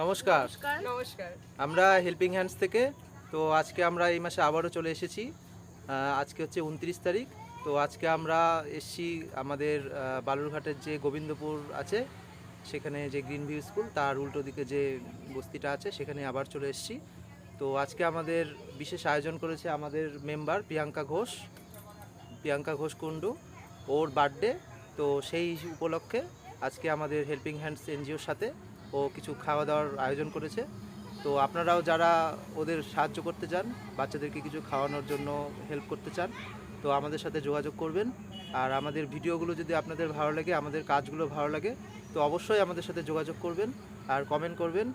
নমস্কার। নমস্কার। আমরা হেল্পিং হ্যান্ডস থেকে তো আজকে আমরা এই মাসে আবারও চলে এসেছি। আজকে হচ্ছে 29 তারিখ। তো আজকে আমরা এসেছি আমাদের বালুরঘাটের যে গোবিন্দপুর আছে সেখানে যে গ্রিন ভিউ স্কুল তার উল্টো দিকে যে বস্তিটা আছে সেখানে আবার চলে এসেছি। তো আজকে আমাদের বিশেষ আয়োজন করেছে আমাদের মেম্বার প্রিয়াঙ্কা ঘোষ কুণ্ডু, ওর বার্থডে। তো সেই উপলক্ষে আজকে আমাদের হেল্পিং হ্যান্ডস এনজিওর সাথে ও কিছু খাওয়া দাওয়ার আয়োজন করেছে। তো আপনারাও যারা ওদের সাহায্য করতে চান, বাচ্চাদেরকে কিছু খাওয়ানোর জন্য হেল্প করতে চান, তো আমাদের সাথে যোগাযোগ করবেন। আর আমাদের ভিডিওগুলো যদি আপনাদের ভালো লাগে, আমাদের কাজগুলো ভালো লাগে, তো অবশ্যই আমাদের সাথে যোগাযোগ করবেন আর কমেন্ট করবেন।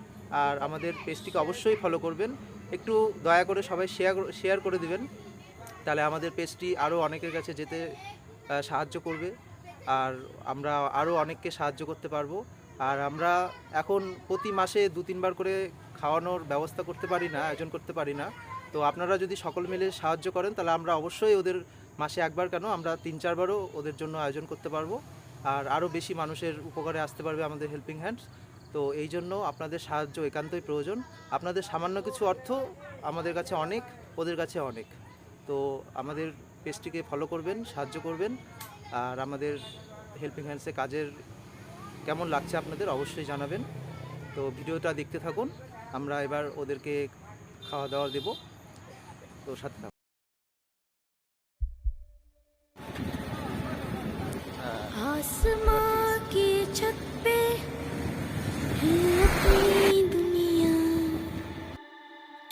আর আমাদের পেজটিকে অবশ্যই ফলো করবেন। একটু দয়া করে সবাই শেয়ার করে দিবেন, তাহলে আমাদের পেজটি আরও অনেকের কাছে যেতে সাহায্য করবে আর আমরা আরও অনেককে সাহায্য করতে পারবো। আর আমরা এখন প্রতি মাসে 2-3 বার করে খাওয়ানোর ব্যবস্থা করতে পারি না, আয়োজন করতে পারি না। তো আপনারা যদি সকল মিলে সাহায্য করেন তাহলে আমরা অবশ্যই ওদের মাসে একবার কেন আমরা 3-4 বারও ওদের জন্য আয়োজন করতে পারবো আর আরও বেশি মানুষের উপকারে আসতে পারবে আমাদের হেল্পিং হ্যান্ডস। তো এই জন্য আপনাদের সাহায্য একান্তই প্রয়োজন। আপনাদের সামান্য কিছু অর্থ আমাদের কাছে অনেক, ওদের কাছে অনেক। তো আমাদের পেজটিকে ফলো করবেন, সাহায্য করবেন। আর আমাদের হেল্পিং হ্যান্ডসে কাজের কেমন লাগছে আপনাদের অবশ্যই জানাবেন। তো ভিডিওটা দেখতে থাকুন, আমরা এবার ওদেরকে খাওয়া দাওয়া দেব। তো সাথে থাকুন। आसमां की छत पे है अपनी दुनिया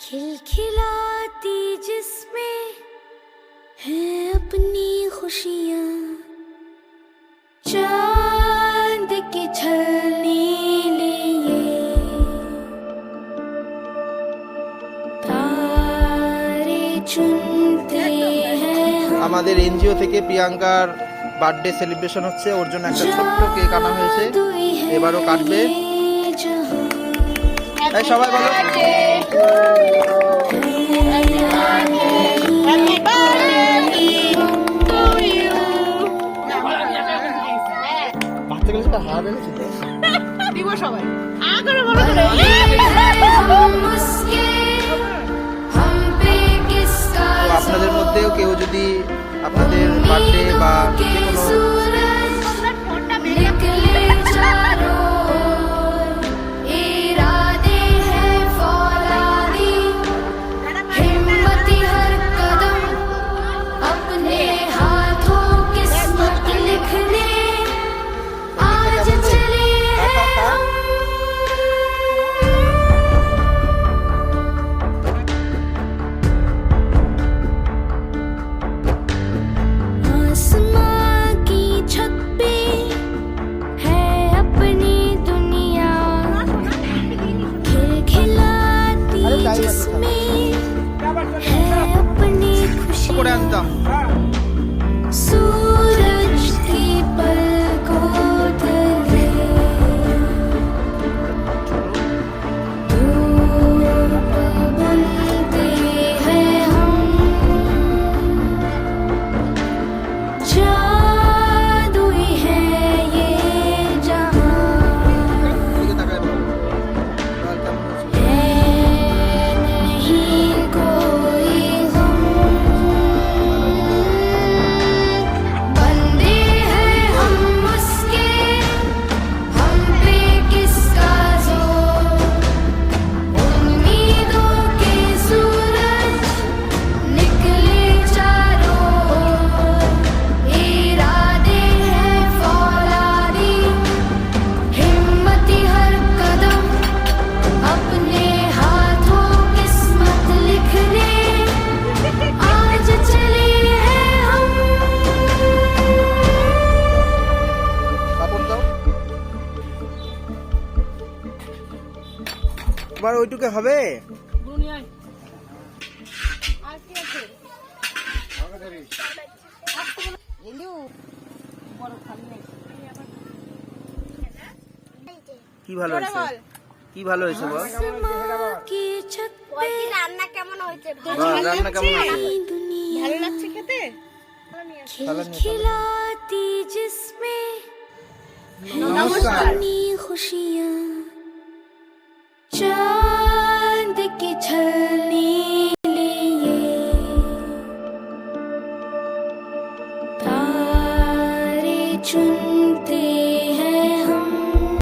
खिलखिलाती जिसमें है अपनी खुशियाँ चांद की छलने लिए तारे चुनते हैं আমাদের এনজিও থেকে প্রিয়াঙ্কার বার্থডে সেলিব্রেশন হচ্ছে, ওর জন্য একটা ছোট্ট কেক আনা হয়েছে, এবারও কাটবে। এই সবাই বলো বাচ্চাগুলো সেটা হার এনেছে দিব সবাই তো আপনাদের মধ্যেও কেউ যদি আপনাদের বার্থডে বা যে কোনো করে আনতাম। सूरज की पलकों तले धूप बनते हैं हम जादुई है ये जहां है नहीं कोई बंदे हैं हम उसके हम पे किसका जोर उम्मीदों के सूरज निकले चारों ओर इरादे हैं फौलादी हिम्मती हर कदम अपने हाथों किस्मत लिखने आज चले हैं हम কাপড় দাও, এবার ওইটুকু হবে। দুনিয়ায় আর কি আছে এলু বড় খালি নেই কি ভালো হয়েছে, বল কি ভালো হয়েছে বল। आसमां की छत पे রান্না কেমন হয়েছে? বাহ, রান্না কেমন আছে? दुनिया ভালো লাগছে খেতে खिलखिलाती जिसमें নমস্কার। अपनी खुशियाँ चुनते